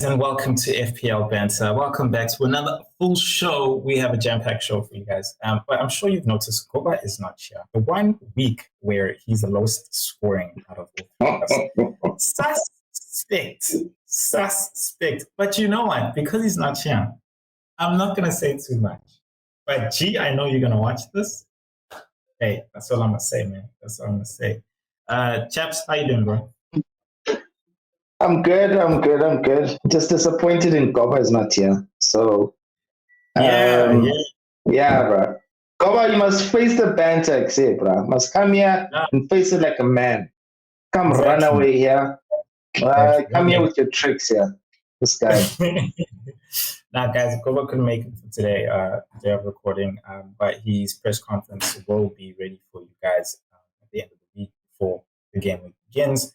And welcome to FPL Banter. Welcome back to another full show. We have a jam-packed show for you guys. But I'm sure you've noticed Koba is not here. The 1 week where he's the lowest scoring out of all of us. Suspect. But you know what? Because he's not here, I'm not going to say too much. But G, I know you're going to watch this. Hey, that's all I'm going to say, man. That's all I'm going to say. Chaps, how you doing, bro? I'm good. Just disappointed in Goba is not here. So, Yeah. bro. Goba, you must face the banter, bro. Must come here and face it like a man. Come run away here. Come here with your tricks here. This guy. Now, guys, Goba couldn't make it for today, day of recording, but his press conference will be ready for you guys at the end of the week before the game week begins.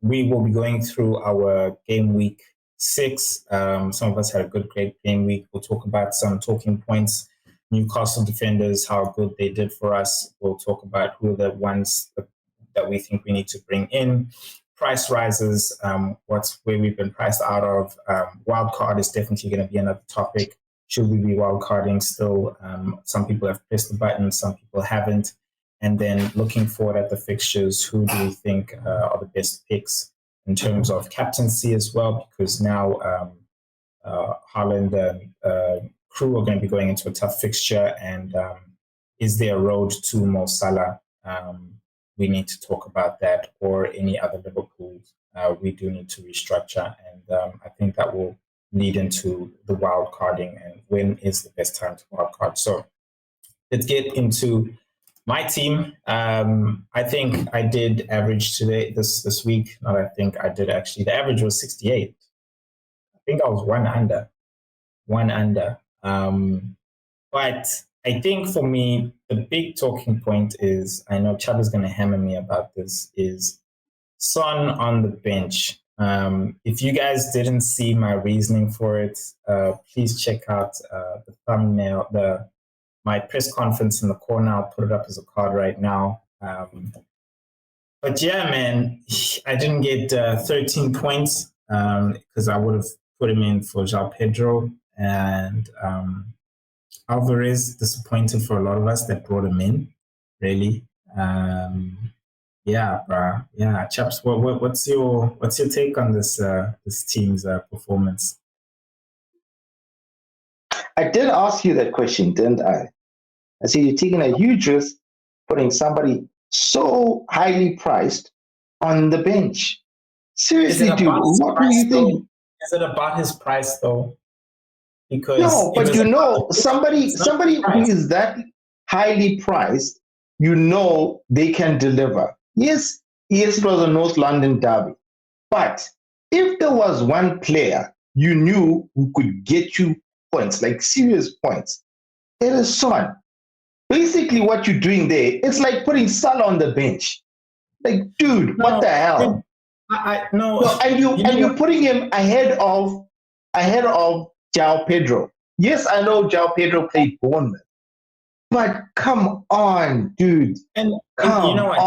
We will be going through our game week 6. Some of us had a great game week. We'll talk about some talking points. Newcastle defenders, how good they did for us. We'll talk about who are the ones that we think we need to bring in. Price rises, where we've been priced out of. Wildcard is definitely going to be another topic. Should we be wildcarding still? Some people have pressed the button, some people haven't. And then looking forward at the fixtures, who do we think are the best picks in terms of captaincy as well? Because now Haaland and crew are going to be going into a tough fixture. And is there a road to Mo Salah? We need to talk about that, or any other Liverpool. We do need to restructure. And I think that will lead into the wild carding and when is the best time to wild card. So let's get into my team. I think I did average today this week. Not I think I did actually. The average was 68. I think I was one under. But I think for me, the big talking point is, I know Chubb is going to hammer me about this, is Son on the bench. If you guys didn't see my reasoning for it, please check out the thumbnail, my press conference in the corner. I'll put it up as a card right now. But yeah, man, I didn't get 13 points because I would have put him in for João Pedro. And Alvarez, disappointed for a lot of us that brought him in, really. Yeah, bro. Yeah, chaps. What's your take on this team's performance? I did ask you that question, didn't I? I said you're taking a huge risk putting somebody so highly priced on the bench. Seriously, dude, what do you think? Is it about his price though? Because no, but somebody who is that highly priced, they can deliver. Yes, it was a North London derby. But if there was one player you knew who could get you points, like serious points, it is Son. Basically, what you're doing there, it's like putting Salah on the bench. Like, dude, what the hell? You're putting him ahead of João Pedro. Yes, I know João Pedro played Bournemouth, but come on, dude. And you know what?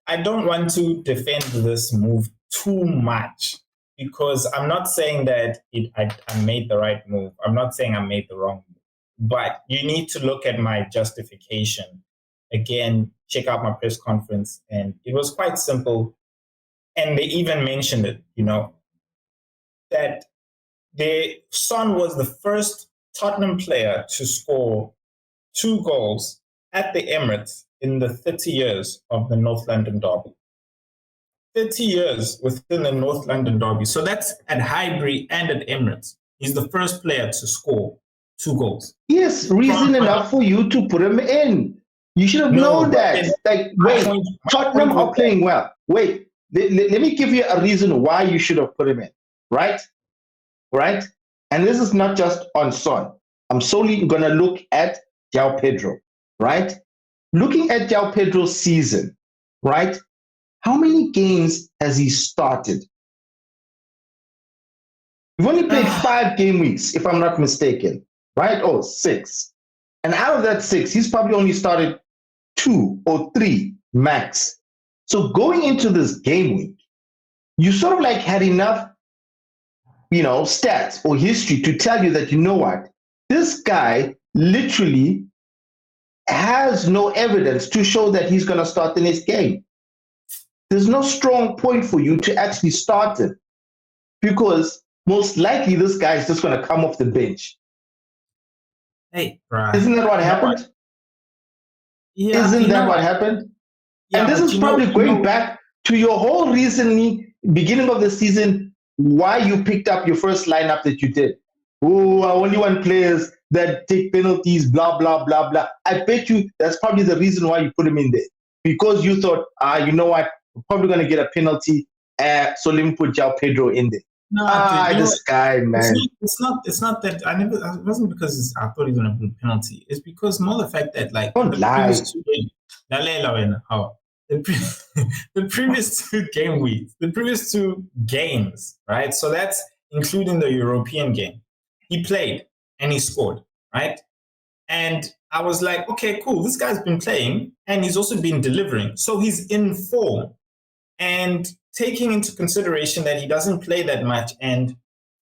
I don't want to defend this move too much because I'm not saying that I made the right move. I'm not saying I made the wrong move. But you need to look at my justification. Again, check out my press conference. And it was quite simple. And they even mentioned it, that their Son was the first Tottenham player to score 2 goals at the Emirates in the 30 years of the North London derby. 30 years within the North London derby. So that's at Highbury and at Emirates. He's the first player to score 2 goals. Yes, reason enough for you to put him in. You should have known that. Tottenham are playing well. Wait, let me give you a reason why you should have put him in. Right? And this is not just on Son. I'm solely going to look at João Pedro. Right? Looking at João Pedro's season. Right? How many games has he started? We've only played 5 game weeks, if I'm not mistaken. Right? 6. And out of that 6, he's probably only started 2 or 3 max. So going into this game week, you sort of like had enough stats or history to tell you that, you know what, this guy literally has no evidence to show that he's going to start the next game. There's no strong point for you to actually start him because most likely this guy is just going to come off the bench. Hey, right. Isn't that what happened? Yeah, Isn't that what happened? Yeah, and this is probably going back to your whole reasoning, beginning of the season, why you picked up your first lineup that you did. Oh, I only want players that take penalties, blah, blah, blah, blah. I bet you that's probably the reason why you put him in there. Because you thought, you know what, we're probably going to get a penalty, so let me put João Pedro in there. No, this guy, man. It's not that it wasn't because I thought he was going to put a penalty. It's because more the fact that, like, don't lie. The previous two game weeks, the previous two games, right? So that's including the European game. He played and he scored, right? And I was like, okay, cool. This guy's been playing and he's also been delivering. So he's in form. And taking into consideration that he doesn't play that much and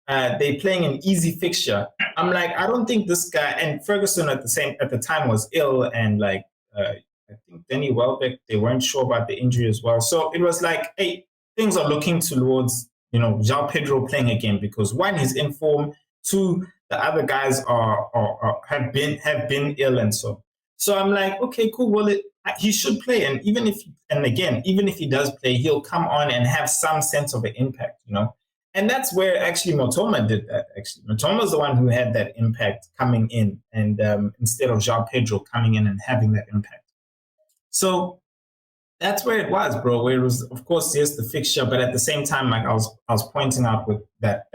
they're playing an easy fixture, I'm like, I don't think this guy, and Ferguson at the time was ill, and like I think Danny Welbeck, they weren't sure about the injury as well. So it was like, hey, things are looking towards, João Pedro playing again because one, he's in form, two, the other guys have been ill and so. So I'm like, okay, cool. Well, he should play, and even if he does play, he'll come on and have some sense of an impact, And that's where actually Motoma did that. Actually, Motoma's the one who had that impact coming in, and instead of João Pedro coming in and having that impact. So that's where it was, bro. Where it was, of course, yes, the fixture, but at the same time, like I was pointing out with that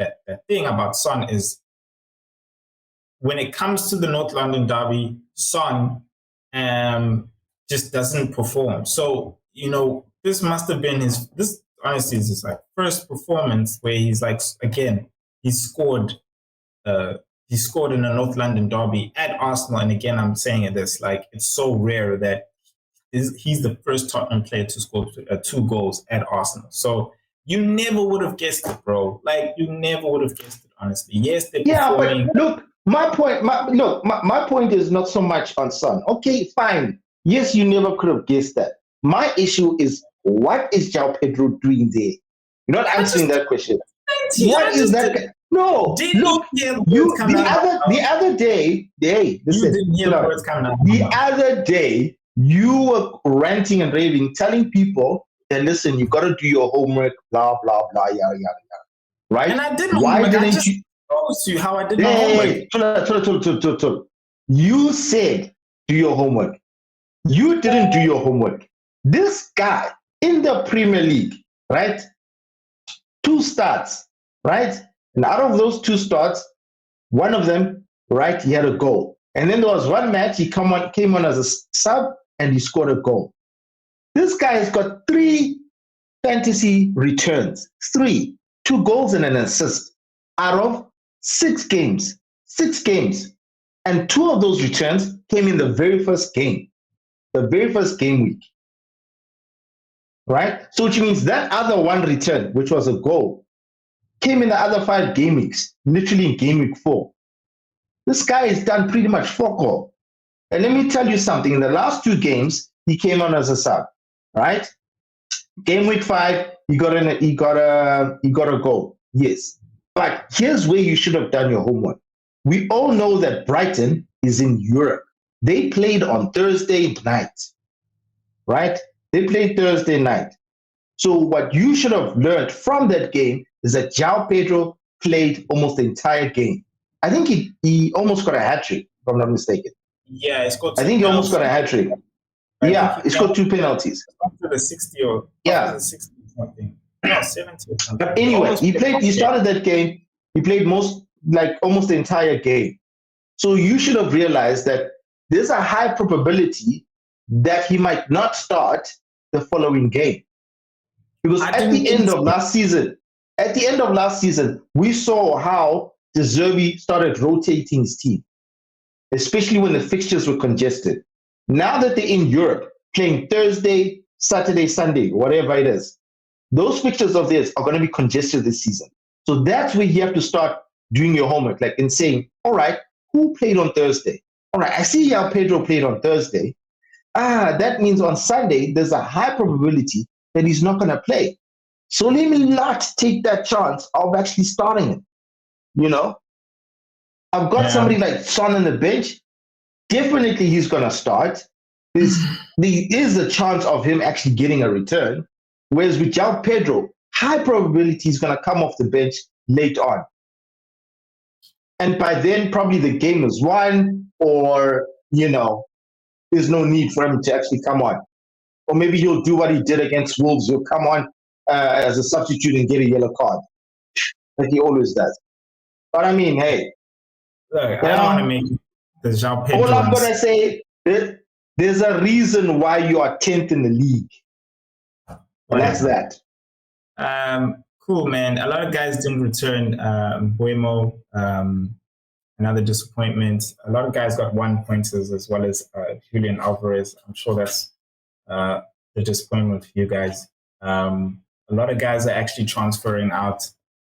thing about Son is when it comes to the North London derby, Son just doesn't perform. So, this must have been this honestly is his like first performance where he's like, again, he scored in a North London derby at Arsenal. And again, I'm saying this, like, it's so rare that he's the first Tottenham player to score 2 goals at Arsenal. So you never would have guessed it, bro. Like, you never would have guessed it, honestly. Yes, they're performing. But look, my point is not so much on Son. Okay, fine. Yes, you never could have guessed that. My issue is, what is João Pedro doing there? You're not answering that question. What is that? No, look, the other day, the other day, you were ranting and raving, telling people that, listen, you got to do your homework, blah, blah, blah, yada, yada, yada. Right? And I did my homework. Didn't you? You how I did my homework. You said do your homework. You didn't do your homework. This guy in the Premier League, right? 2 starts, right? And out of those 2 starts, one of them, right, he had a goal. And then there was one match he came on as a sub and he scored a goal. This guy has got 3 fantasy returns, 3, 2 goals and an assist out of 6 games. 6 games. And 2 of those returns came in the very first game. The very first game week. Right? So which means that other 1 return, which was a goal, came in the other 5 game weeks, literally in game week 4. This guy has done pretty much fuck all. And let me tell you something. In the last 2 games, he came on as a sub. Right? Game week 5, he got a goal. Yes. But here's where you should have done your homework. We all know that Brighton is in Europe. They played on Thursday night, right? They played Thursday night. So what you should have learned from that game is that João Pedro played almost the entire game. I think he almost got a hat-trick, if I'm not mistaken. Yeah, he scored 2 I think he almost got a hat-trick. Yeah, he scored 2 penalties. After the 60 or yeah. 60 something. No, 70 or something. But anyway, he started that game. He played almost the entire game. So you should have realized that there's a high probability that he might not start the following game. Because at the end of last season, we saw how De Zerbi started rotating his team, especially when the fixtures were congested. Now that they're in Europe, playing Thursday, Saturday, Sunday, whatever it is, those fixtures of theirs are going to be congested this season. So that's where you have to start doing your homework, like in saying, all right, who played on Thursday? All right, I see how Pedro played on Thursday. That means on Sunday, there's a high probability that he's not going to play. So let me not take that chance of actually starting him. You know, I've got somebody like Son on the bench. Definitely he's going to start. There is a chance of him actually getting a return. Whereas with João Pedro, high probability he's going to come off the bench late on. And by then, probably the game is won, or, there's no need for him to actually come on. Or maybe he'll do what he did against Wolves. He'll come on as a substitute and get a yellow card, like he always does. But I mean, hey. Look, I don't want to make the João Pedro. All I'm going to say, there's a reason why you are 10th in the league. And that's that. Cool, man. A lot of guys didn't return. Buemo, another disappointment. A lot of guys got 1 pointers as well as Julian Alvarez. I'm sure that's the disappointment for you guys. A lot of guys are actually transferring out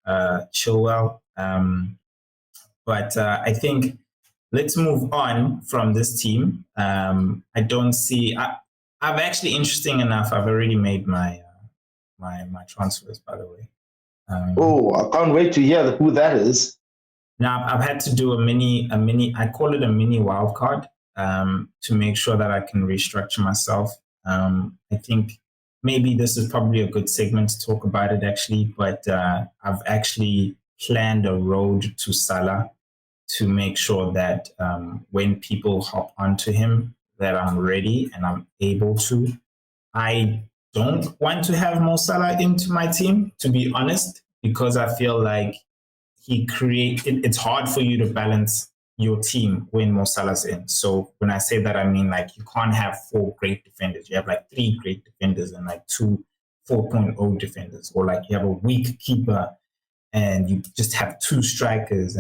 Chilwell. But I think let's move on from this team. I don't see. I've actually, interesting enough, I've already made my transfers, by the way. I can't wait to hear who that is. Now, I've had to do a mini, I call it a mini wildcard, to make sure that I can restructure myself. I think maybe this is probably a good segment to talk about it, actually, but I've actually planned a road to Salah to make sure that when people hop onto him, that I'm ready and I'm able to. I don't want to have Mo Salah into my team, to be honest, because I feel like it's hard for you to balance your team when Mo Salah's in. So when I say that, I mean like you can't have 4 great defenders. You have like 3 great defenders and like 2 4.0 defenders, or like you have a weak keeper and you just have 2 strikers,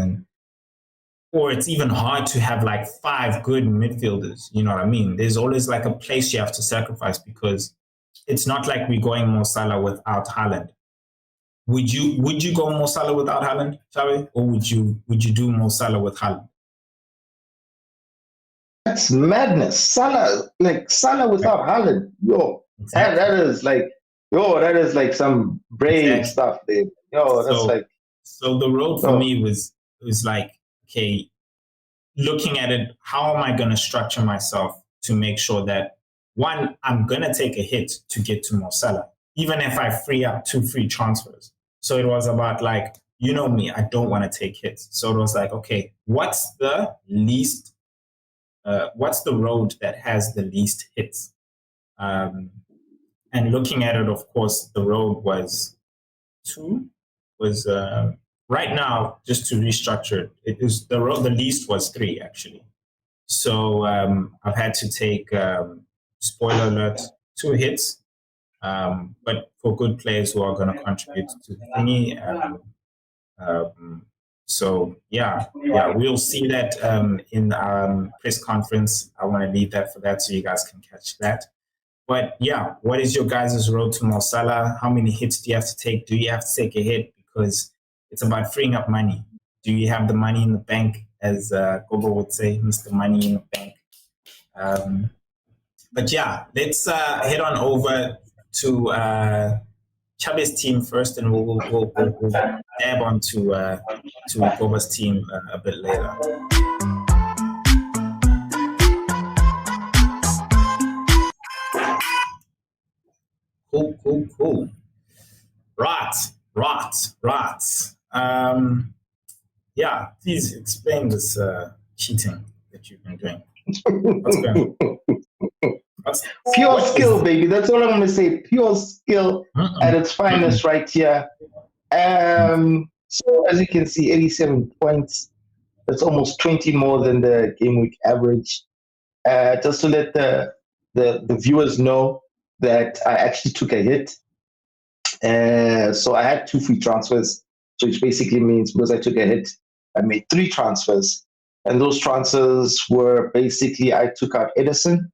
or it's even hard to have like 5 good midfielders. You know what I mean? There's always like a place you have to sacrifice, because it's not like we're going Mo Salah without Haaland. Would you go Mo Salah without Haaland, Xavi? Or would you do Mo Salah with Haaland? That's madness. Salah without Haaland. Exactly. That is like some brave stuff, dude. So the road for me was like, okay, looking at it, how am I going to structure myself to make sure that, one, I'm going to take a hit to get to Mo Salah, even if I free up 2 free transfers. So it was about like, you know me, I don't want to take hits. So it was like, okay, what's the road that has the least hits? And looking at it, of course, the road was right now, just to restructure it, is the least was 3, actually. So I've had to take, spoiler alert, 2 hits, but for good players who are going to contribute to the thingy. So yeah, we'll see that in the press conference. I want to leave that for that so you guys can catch that. But yeah, what is your guys' road to Mo Salah? How many hits do you have to take? Do you have to take a hit? Because it's about freeing up money. Do you have the money in the bank, as Gogo would say, Mr. Money in the bank? But yeah, let's head on over to Chabe's team first, and we'll dab on to Gogo's team a bit later. Cool. Right. Yeah, please explain this cheating that you've been doing. What's going on? Pure skill, baby. That's all I'm going to say. Pure skill at its finest right here. So as you can see, 87 points. That's almost 20 more than the Gameweek average. Just to let the viewers know that I actually took a hit. So I had 2 free transfers, which basically means because I took a hit, I made 3 transfers. And those transfers were basically, I took out Edison,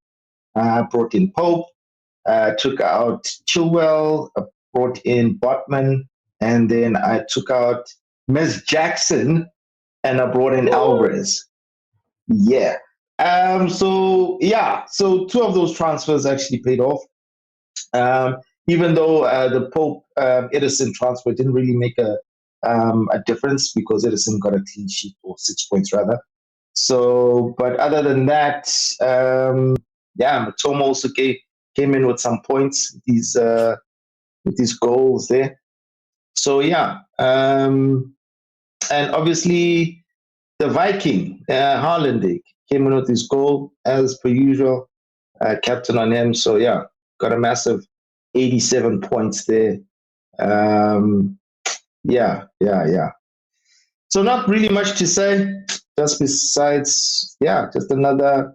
brought in Pope, took out Chilwell, brought in Botman, and then I took out Miss Jackson, and I brought in Ooh. Alvarez. Yeah. So two of those transfers actually paid off. Even though the Pope Edison transfer didn't really make a difference because Edison got a clean sheet, or 6 points rather. So, but other than that, Matoma also came in with some points. With these goals there. So and obviously the Viking Haaland came in with his goal as per usual. Captain on him. So got a massive 87 points there. Um, yeah. So not really much to say. Just besides, just another.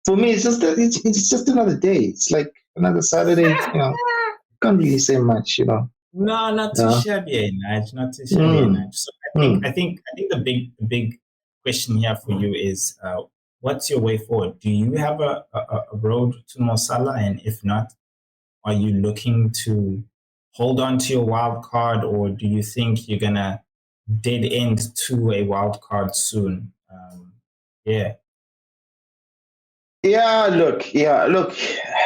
For me, it's just another day. It's like another Saturday. Can't really say much. No, not too Yeah. shabby, Nige. Not too shabby, Nige. So Mm. I think the big question here for you is, what's your way forward? Do you have a road to Mo Salah, and if not, are you looking to hold on to your wild card, or do you think you're gonna dead end to a wild card soon? Yeah. Look.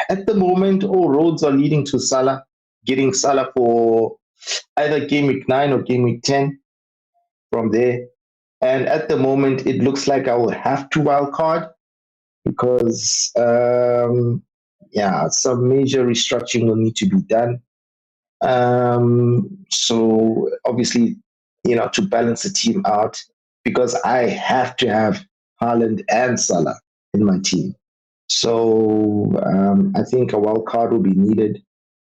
At the moment, all roads are leading to Salah, getting Salah for either game week 9 or game week 10 from there. And at the moment, it looks like I will have to wild card because, some major restructuring will need to be done. So obviously, to balance the team out, because I have to have Haaland and Salah in my team. So I think a wild card will be needed.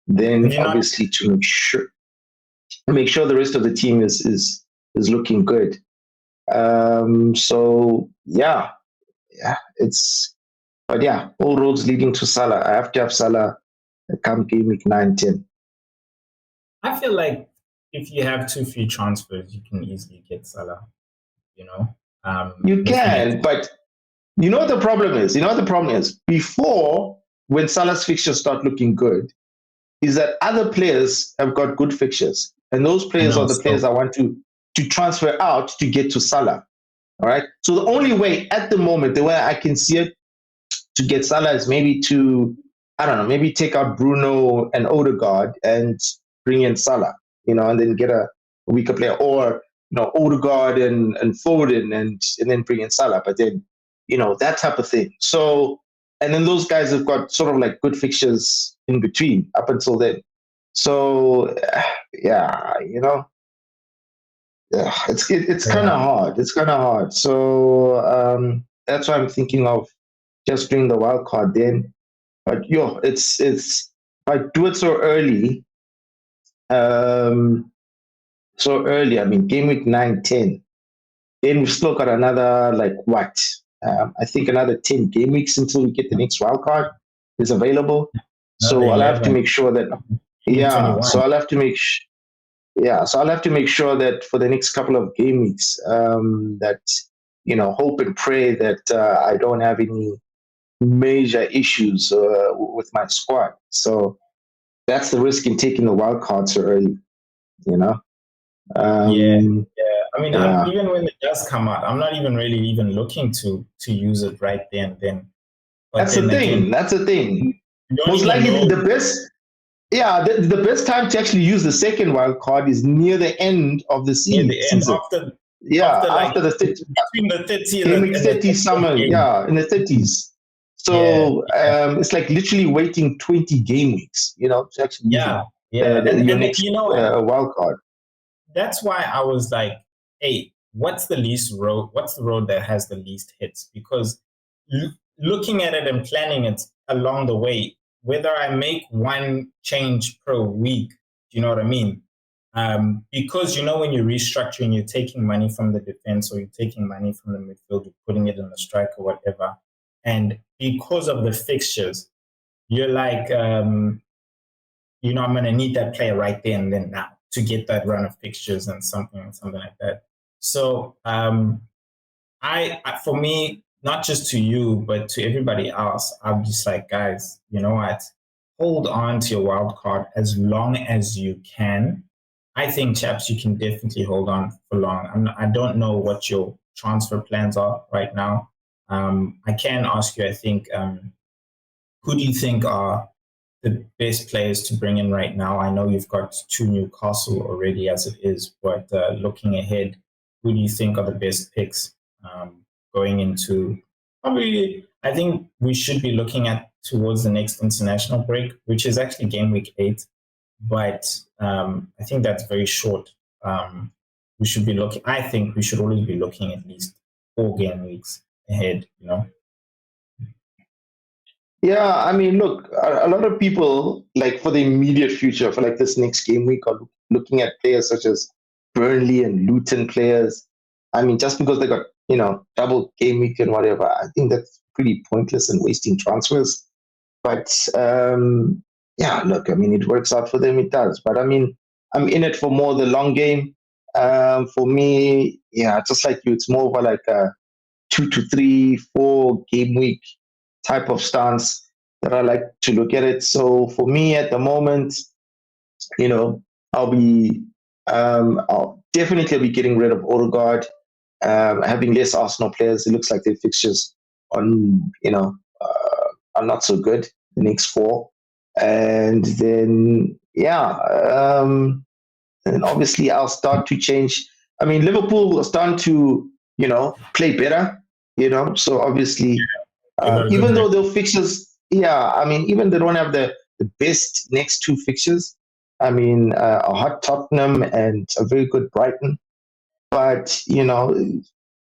Then obviously to make sure the rest of the team is looking good. So all roads leading to Salah. I have to have Salah come game week 9, 10. I feel like if you have too few transfers, you can easily get Salah. You can, but you know what the problem is? Before, when Salah's fixtures start looking good, is that other players have got good fixtures. And those players are the players I want to transfer out to get to Salah. All right. So the only way at the moment, the way I can see it to get Salah is maybe maybe take out Bruno and Odegaard and bring in Salah, and then get a weaker player, or Odegaard and Foden and then bring in Salah. But then, that type of thing. So, and then those guys have got sort of like good fixtures in between up until then. So, it's kind of hard. It's kind of hard. So that's why I'm thinking of just doing the wild card then. But it's if I do it so early. I mean, game week 9, 10. Then we've still got another I think another 10 game weeks until we get the next wild card is available. So I'll have to make sure that So I'll have to make so I'll have to make sure that for the next couple of game weeks, that hope and pray that I don't have any major issues with my squad. So that's the risk in taking the wild card so early. I mean, even when it does come out, I'm not even really looking to use it right there and then. But that's the thing. That's the thing. Most likely, the best. Yeah, the best time to actually use the second wild card is near the end of the season. After the 30, between the 30 and the 30 summer, in the 30s. So it's like literally waiting 20 game weeks, to actually use your next wild card. That's why I was like, hey, what's the road that has the least hits? Because looking at it and planning it along the way, whether I make one change per week, do you know what I mean? Because when you're restructuring, you're taking money from the defense or you're taking money from the midfield, you're putting it in the strike or whatever. And because of the fixtures, you're like, I'm going to need that player right there and then now to get that run of fixtures and something like that. So for me, not just to you, but to everybody else, I'm just like, guys, you know what? Hold on to your wild card as long as you can. I think, chaps, you can definitely hold on for long. I don't know what your transfer plans are right now. I can ask you, I think, who do you think are the best players to bring in right now? I know you've got 2 Newcastle already as it is, but looking ahead, who do you think are the best picks going into probably? I think we should be looking at towards the next international break, which is actually game week 8, but I think that's very short. We should be looking. I think we should always be looking at least 4 game weeks ahead. Yeah, I mean, look, a lot of people, like for the immediate future, for like this next game week, are looking at players such as Burnley and Luton players. I mean, just because they got, double game week and whatever, I think that's pretty pointless and wasting transfers. But yeah, look, I mean, it works out for them, it does. But I mean, I'm in it for more the long game. For me, yeah, just like you, it's more of like a 2 to 3, 4 game week type of stance that I like to look at it. So for me at the moment, I'll definitely be getting rid of Odegaard, having less Arsenal players. It looks like their fixtures on, are not so good, the next 4. And then, and obviously I'll start to change. I mean, Liverpool are starting to, play better, so obviously, even though their fixtures, I mean, even they don't have the best next 2 fixtures. I mean, a hot Tottenham and a very good Brighton. But,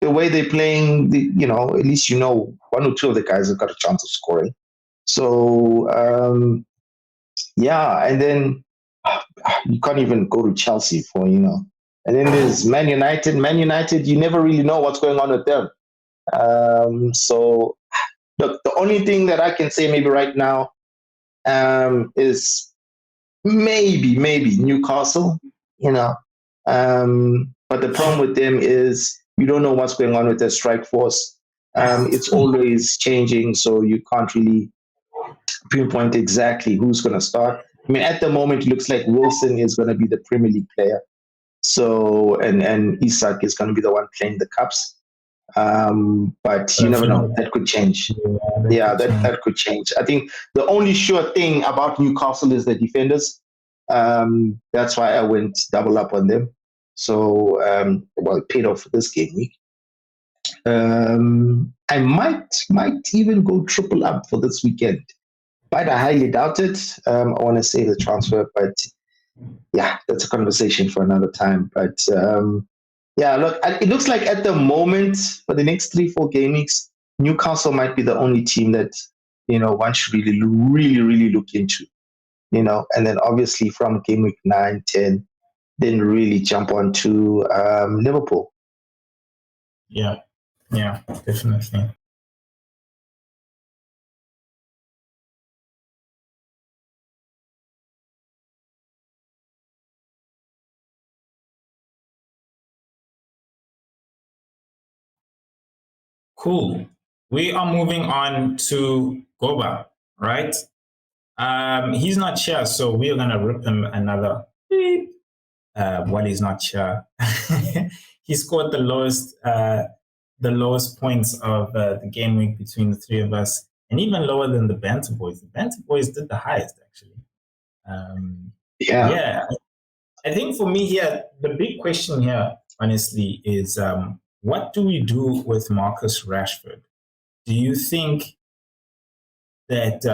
the way they're playing, at least 1 or 2 of the guys have got a chance of scoring. So, and then you can't even go to Chelsea for, and then there's Man United. Man United, you never really know what's going on with them. So, look, the only thing that I can say maybe right now is maybe Newcastle, but the problem with them is you don't know what's going on with their strike force. It's always changing, so you can't really pinpoint exactly who's going to start. I mean, at the moment, it looks like Wilson is going to be the Premier League player. So, and Isak is going to be the one playing the cups. But you never know. That could change. Yeah, that could change. I think the only sure thing about Newcastle is the defenders. That's why I went double up on them. So, it paid off for this game week. I might even go triple up for this weekend, but I highly doubt it. I want to say the transfer, but yeah, that's a conversation for another time. But look, it looks like at the moment for the next 3-4 game weeks, Newcastle might be the only team that one should really look into. And then obviously from game week 9, 10, then really jump onto Liverpool. Yeah, definitely. Cool. We are moving on to Goba, right? He's not here, so we're gonna rip him another beep while he's not here. He scored the lowest points of the game week between the 3 of us, and even lower than the Banter Boys. The Banter Boys did the highest, actually. I think for me here, the big question here, honestly, is what do we do with Marcus Rashford? Do you think that,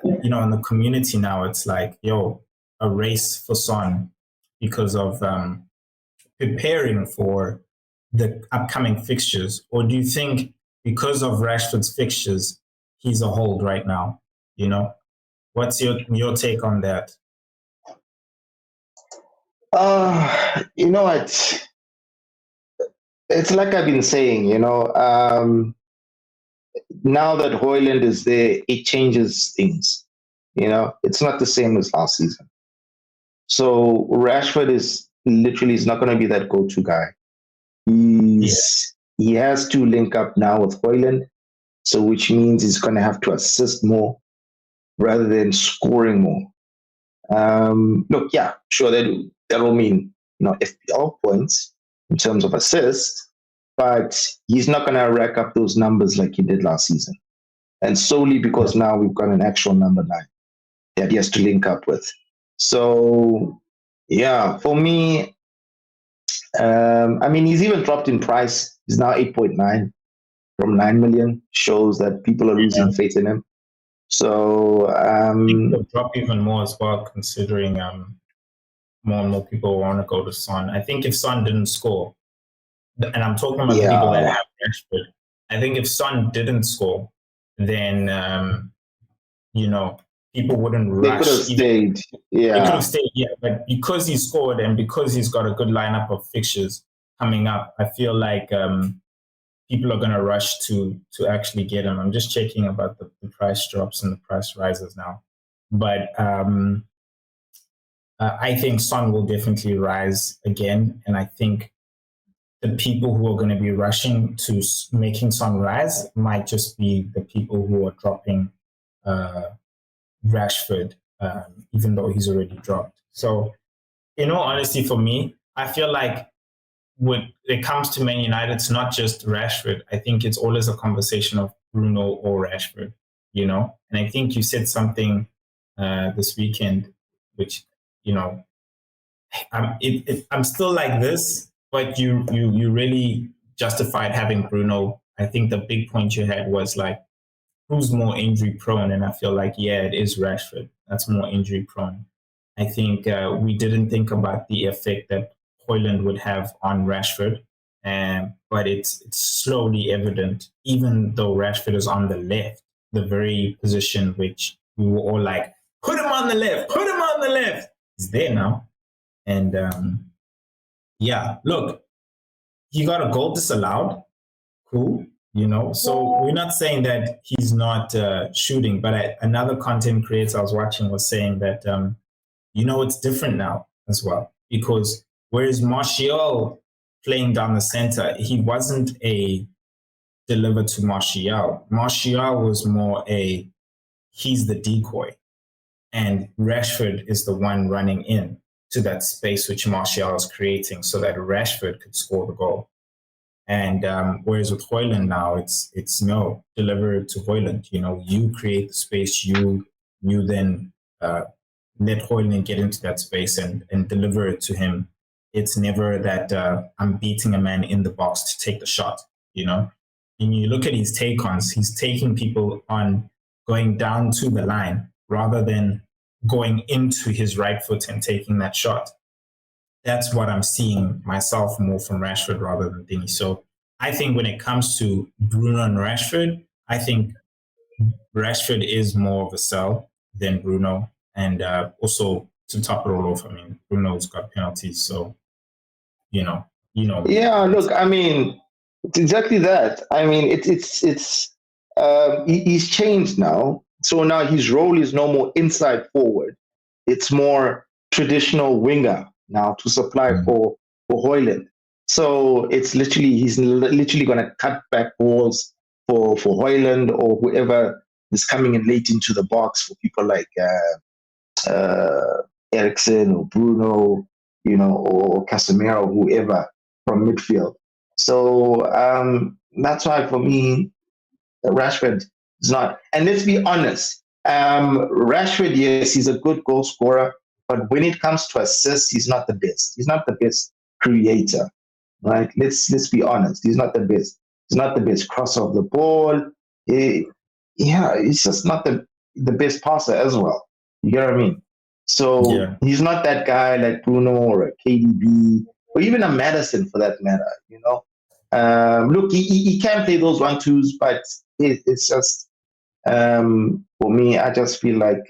in the community now, it's like, a race for Son because of preparing for the upcoming fixtures? Or do you think because of Rashford's fixtures, he's a hold right now? What's your take on that? It's like I've been saying, now that Højlund is there, it changes things. It's not the same as last season. So Rashford is not going to be that go-to guy. He has to link up now with Højlund, so which means he's going to have to assist more rather than scoring more. Look, yeah, sure, that that will mean, FPL points in terms of assists, but he's not going to rack up those numbers like he did last season. And solely because now we've got an actual number 9 that he has to link up with. So, yeah, for me, he's even dropped in price. He's now 8.9 from 9 million. Shows that people are losing faith in him. So, I think they'll drop even more as well, considering more and more people want to go to Son. I think if Son didn't score, and I'm talking about the people that have Rashford, I think if Son didn't score, then people wouldn't rush. They could have stayed. Yeah. They could have stayed, yeah. But because he scored and because he's got a good lineup of fixtures coming up, I feel like people are going to rush to actually get him. I'm just checking about the price drops and the price rises now. But I think Son will definitely rise again. And I think the people who are going to be rushing to making Son rise might just be the people who are dropping Rashford, even though he's already dropped. So, in all honesty, for me, I feel like when it comes to Man United, it's not just Rashford. I think it's always a conversation of Bruno or Rashford, And I think you said something this weekend, which, I'm still like this, but you really justified having Bruno. I think the big point you had was like, who's more injury prone? And I feel like, yeah, it is Rashford. That's more injury prone. I think we didn't think about the effect that Højlund would have on Rashford, but it's slowly evident, even though Rashford is on the left, the very position which we were all like, put him on the left, put him on the left. He's there now. And look, he got a goal disallowed. Cool. So we're not saying that he's not shooting, but another content creator I was watching was saying that, it's different now as well, because whereas Martial playing down the center, he wasn't a deliver to Martial. Martial was more he's the decoy, and Rashford is the one running in to that space which Martial is creating so that Rashford could score the goal. And whereas with Højlund now, it's no, deliver it to Højlund. You create the space, you then let Højlund get into that space and deliver it to him. It's never that I'm beating a man in the box to take the shot, And you look at his take-ons, he's taking people on going down to the line rather than going into his right foot and taking that shot. That's what I'm seeing myself more from Rashford rather than Dingy. So I think when it comes to Bruno and Rashford, I think Rashford is more of a sell than Bruno. And also to top it all off, Bruno's got penalties. So, Yeah, look, it's exactly that. He's changed now. So now his role is no more inside forward. It's more traditional winger now to supply for Højlund. So he's literally going to cut back balls for Højlund or whoever is coming in late into the box for people like Eriksen or Bruno, or Casemiro, whoever from midfield. So that's why for me, Rashford is not. And let's be honest, Rashford, yes, he's a good goal scorer, but when it comes to assists, he's not the best. He's not the best creator, right? Let's be honest. He's not the best. He's not the best cross of the ball. He's just not the best passer as well. You get what I mean? So he's not that guy like Bruno or a KDB or even a Maddison for that matter. Look, he can play those 1-2s, but it's just for me. I just feel like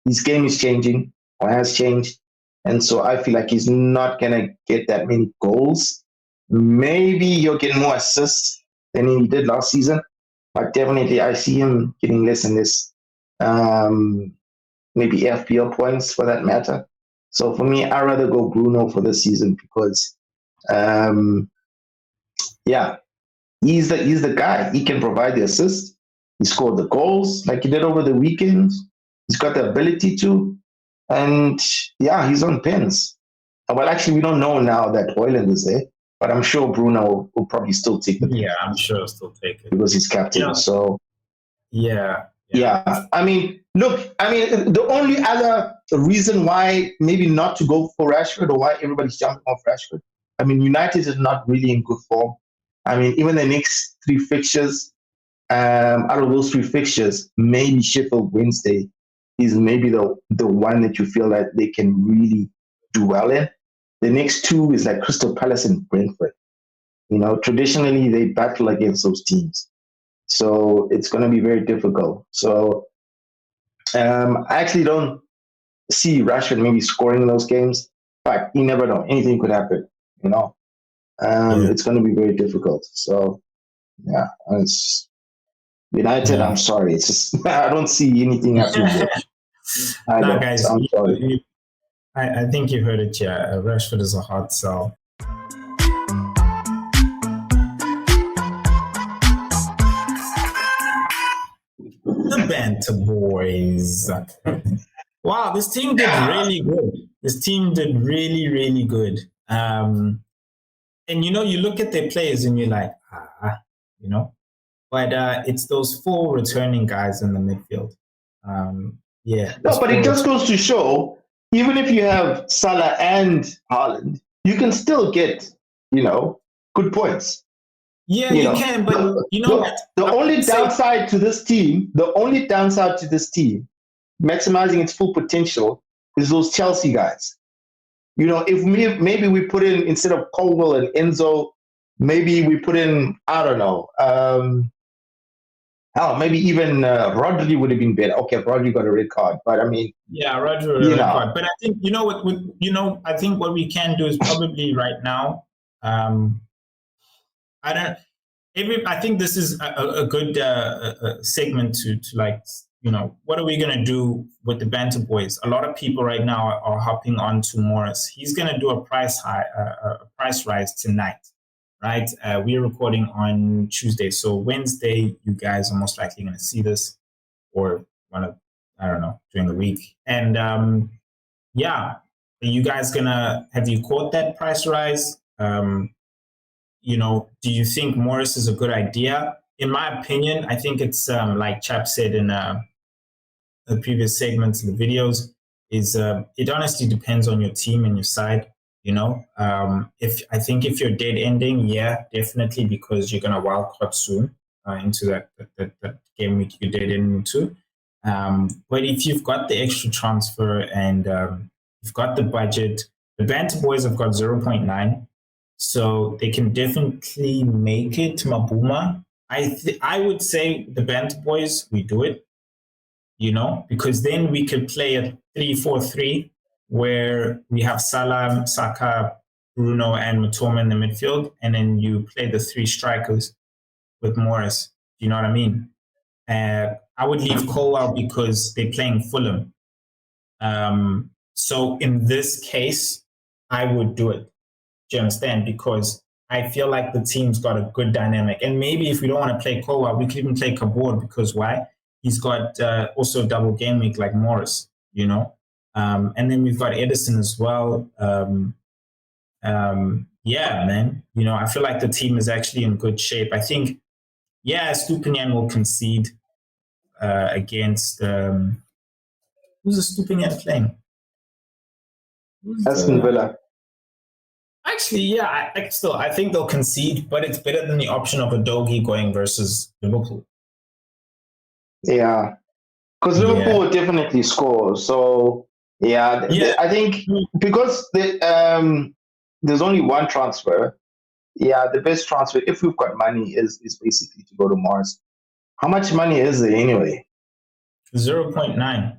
his game is changing or has changed, and so I feel like he's not gonna get that many goals. Maybe he'll get more assists than he did last season, but definitely I see him getting less and less. Maybe FPL points for that matter. So for me, I'd rather go Bruno for this season because, he's the guy. He can provide the assist. He scored the goals like he did over the weekend. He's got the ability to. And yeah, he's on pins. Well, actually, we don't know now that Hoyland is there, but I'm sure Bruno will probably still take the Yeah, I'm sure I'll still take it because he's captain. So yeah. I mean, look, I mean, the only other reason why maybe not to go for Rashford or why everybody's jumping off Rashford, I mean, United is not really in good form. I mean, even the next three fixtures, out of those three fixtures, maybe Sheffield Wednesday is maybe the one that you feel that they can really do well in. The next two is like Crystal Palace and Brentford. You know, traditionally they battle against those teams. So it's going to be very difficult. So I actually don't see Rashford maybe scoring in those games, but you never know. Anything could happen, you know. It's going to be very difficult. So, yeah, it's United, I'm sorry. It's just, I don't see anything happening there. Guys, I'm sorry. I think you heard it, yeah. Rashford is a hard sell. The Banter Boys. Wow, this team did really good. This team did really, really good. And you know, you look at their players and you're like, you know, but it's those four returning guys in the midfield. No, but it just goes to show, even if you have Salah and Haaland, you can still get, you know, good points. Yeah, you can, but you know what? The only downside to this team, maximizing its full potential, is those Chelsea guys. You know, if maybe we put in, instead of Colwell and Enzo, maybe we put in, I don't know, maybe even Rodri would have been better. Okay, Rodri got a red card, but I mean, yeah, Rodri got a red card. But I think you know what? I think what we can do is probably right now. I think this is a good segment to like, you know, what are we going to do with the Banter Boys? A lot of people right now are hopping on to Morris. He's going to do a price rise tonight, right? We're recording on Tuesday. So Wednesday, you guys are most likely going to see this, or I don't know, during the week. And yeah, are you guys have you caught that price rise? You know, do you think Morris is a good idea? In my opinion, I think it's like Chap said in the previous segments of the videos, is it honestly depends on your team and your side. You know, if you're dead ending, yeah, definitely, because you're gonna wildcard soon into that game week you're dead ending into. But if you've got the extra transfer and you've got the budget, the Banter Boys have got 0.9. So they can definitely make it to Mabuma. I would say the Banter Boys, we do it, you know, because then we could play a 3-4-3 where we have Salah, Saka, Bruno, and Matoma in the midfield, and then you play the three strikers with Morris. Do you know what I mean? I would leave Cole out because they're playing Fulham. So in this case, I would do it. Do you understand? Because I feel like the team's got a good dynamic. And maybe if we don't want to play Kowa, we could even play Kabor, because why? He's got also a double game week like Morris, you know? And then we've got Edison as well. Yeah, man. You know, I feel like the team is actually in good shape. I think, yeah, Stupinian will concede against... who's the Stupinian playing? Aston Villa. Actually, yeah, I think they'll concede, but it's better than the option of a Dogi going versus Liverpool. Yeah, because Liverpool would definitely score. So, yeah. I think because there's only one transfer, yeah, the best transfer, if we've got money, is basically to go to Mars. How much money is there anyway? 0.9.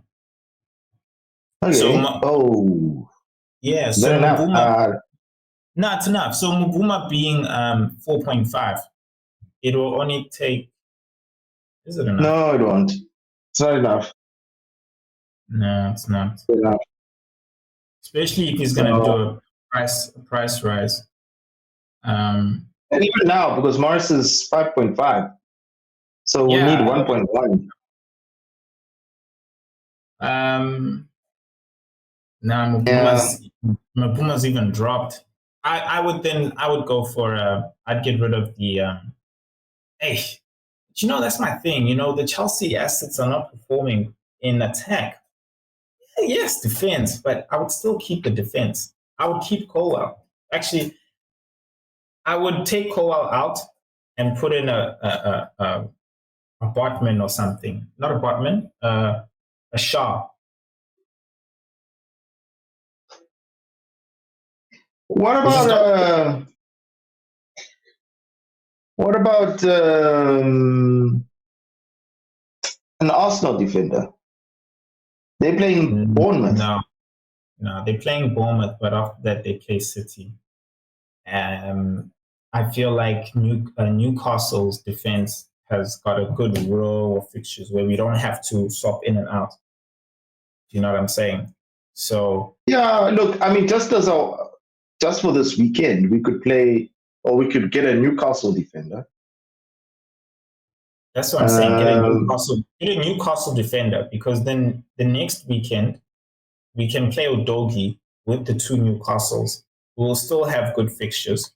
Okay. So, yeah. So Mubuma, no, it's enough. So Mubuma being 4.5, it will only take. Is it enough? No, it won't. It's not enough. No, it's not. It's enough. Especially if he's going to do a price rise. And even now, because Morris is 5.5, so we need 1.1. Now Mapuma's even dropped. I would go for I'd get rid of the hey, that's my thing. The Chelsea assets are not performing in attack. Yes, defense, but I would still keep the defense. I would keep Colwell. Actually, I would take Colwell out and put in a Botman or something. Not a Botman, a Shaw. What about an Arsenal defender? They're playing Bournemouth. No, they're playing Bournemouth, but after that they play City. I feel like Newcastle's defense has got a good row of fixtures where we don't have to swap in and out. Do you know what I'm saying? So yeah, look, I mean, just for this weekend, we could play, or we could get a Newcastle defender. That's what I'm saying. Get a Newcastle defender, because then the next weekend we can play Udogie with the two Newcastles. We'll still have good fixtures,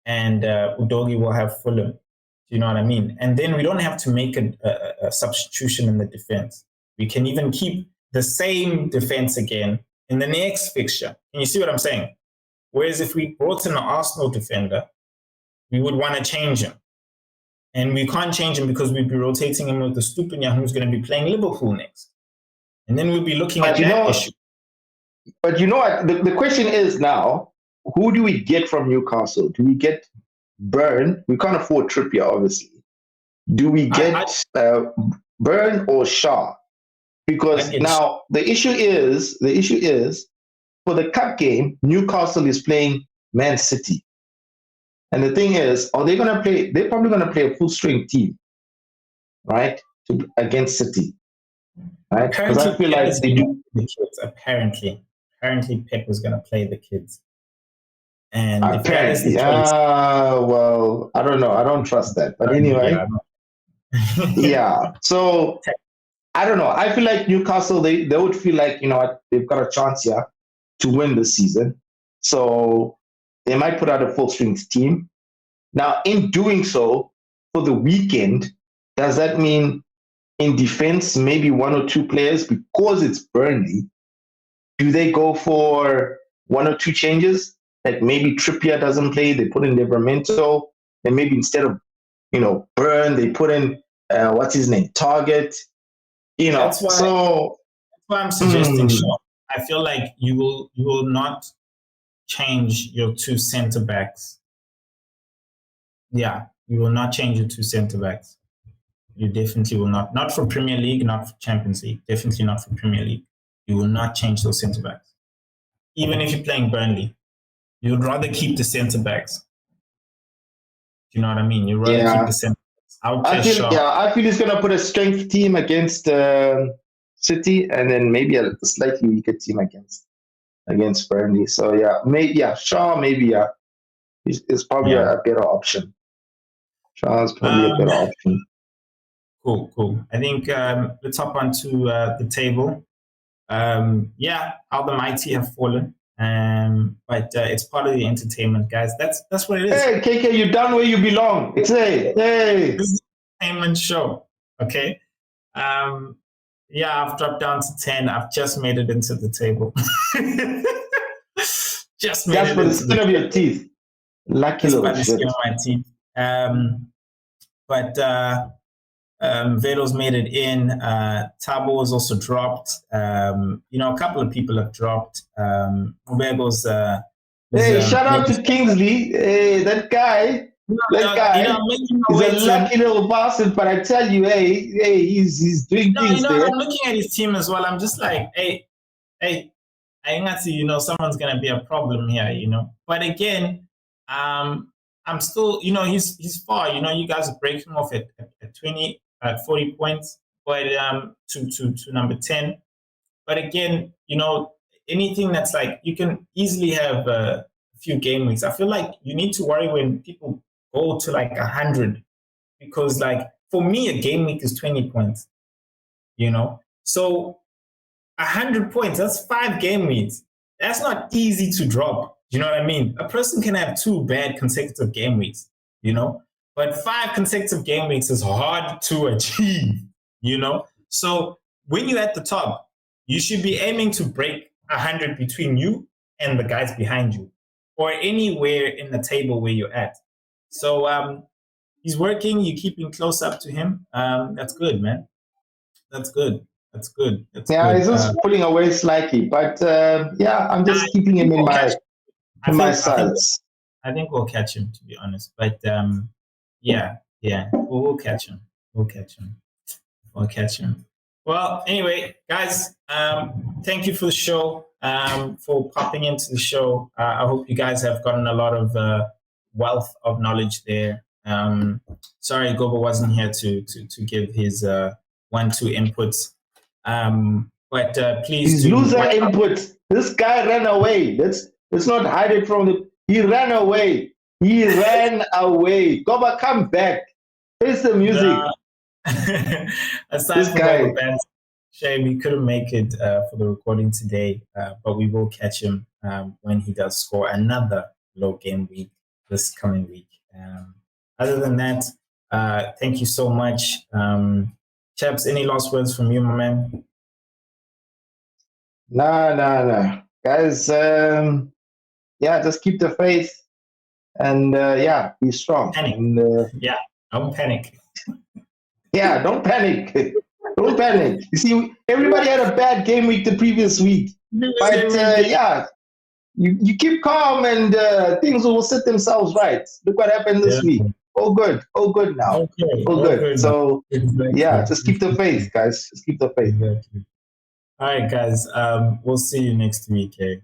and Udogie will have Fulham. Do you know what I mean? And then we don't have to make a substitution in the defense. We can even keep the same defense again in the next fixture. Can you see what I'm saying? Whereas if we brought in an Arsenal defender, we would want to change him. And we can't change him because we'd be rotating him with the Stupinian, who's going to be playing Liverpool next. And then we'll be looking at that issue. But you know what? The question is now, who do we get from Newcastle? Do we get Burn? We can't afford Trippier, obviously. Do we get Burn or Shaw? Because now the issue is for the cup game, Newcastle is playing Man City. And the thing is, are they going to play? They're probably going to play a full strength team, right? Against City, right? Because I feel like they do. The kids, apparently Pep was going to play the kids. And apparently, well, I don't know. I don't trust that. But anyway, yeah. So I don't know. I feel like Newcastle, they would feel like, they've got a chance here to win this season. So they might put out a full strength team. Now, in doing so, for the weekend, does that mean in defense, maybe one or two players, because it's Burnley, do they go for one or two changes? Like maybe Trippier doesn't play, they put in Livramento, and maybe instead of, Burn, they put in, what's his name, Target. That's why I'm suggesting Shaw. I feel like you will not change your two centre backs. Yeah, you will not change your two centre backs. You definitely will not. Not for Premier League, not for Champions League. Definitely not for Premier League. You will not change those centre backs. Even if you're playing Burnley, you would rather keep the centre backs. Do you know what I mean? You'd rather keep the centre backs. I feel he's going to put a strength team against City, and then maybe a slightly weaker team against Burnley. So Shaw maybe is probably a better option. Shaw is probably a better option. Cool. I think let's hop onto the table. How the mighty have fallen. But it's part of the entertainment, guys. That's what it is. Hey, KK, you're down where you belong. It's hey. This is an entertainment show. Okay. I've dropped down to 10. I've just made it into the table. Just made it into the skin of your teeth. Lucky little shit. Skin of my teeth. But Velo's made it in. Tabo has also dropped. A couple of people have dropped. Ubego's. Shout out to Kingsley. Hey, that guy. He's a lucky little bastard, but I tell you, he's doing things there. I'm looking at his team as well. I'm just like, I ain't see, someone's gonna be a problem here, But again, I'm still, he's far. You guys are breaking off at 20, at 40 points, but to number 10. But again, anything that's like, you can easily have a few game weeks. I feel like you need to worry when people go to like 100, because like for me, a game week is 20 points, So 100 points. That's 5 game weeks. That's not easy to drop. You know what I mean? A person can have 2 bad consecutive game weeks, you know, but 5 consecutive game weeks is hard to achieve, you know. So when you're at the top, you should be aiming to break 100 between you and the guys behind you, or anywhere in the table where you're at. So he's working. You're keeping close up to him. That's good, man. That's good. That's good. That's yeah, good. he's just pulling away slightly, but yeah, I'm just keeping him in my sights. I think we'll catch him, to be honest. But yeah, we'll catch him. We'll catch him. We'll catch him. Well, anyway, guys, thank you for the show, for popping into the show. I hope you guys have gotten a lot of wealth of knowledge there. Sorry, Gobo wasn't here to give his 1-2 inputs. But please his do. Loser input. This guy ran away. Let's not hide it from the. He ran away. He ran away. Goba, come back. Face the music. Aside this from guy. all the bands, shame he couldn't make it for the recording today, but we will catch him when he does score another low game week this coming week. Other than that, thank you so much. Chaps, any last words from you, my man? No. Guys, yeah, just keep the faith and yeah, be strong. Panic. And, yeah, don't panic. Yeah, don't panic. Don't panic. You see, everybody had a bad game week the previous week. But yeah, you keep calm and things will set themselves right. Look what happened this week. All good. All good now. Okay. All good. So, exactly. yeah, just keep the faith, guys. Just keep the faith. Exactly. All right, guys. We'll see you next week. Eh?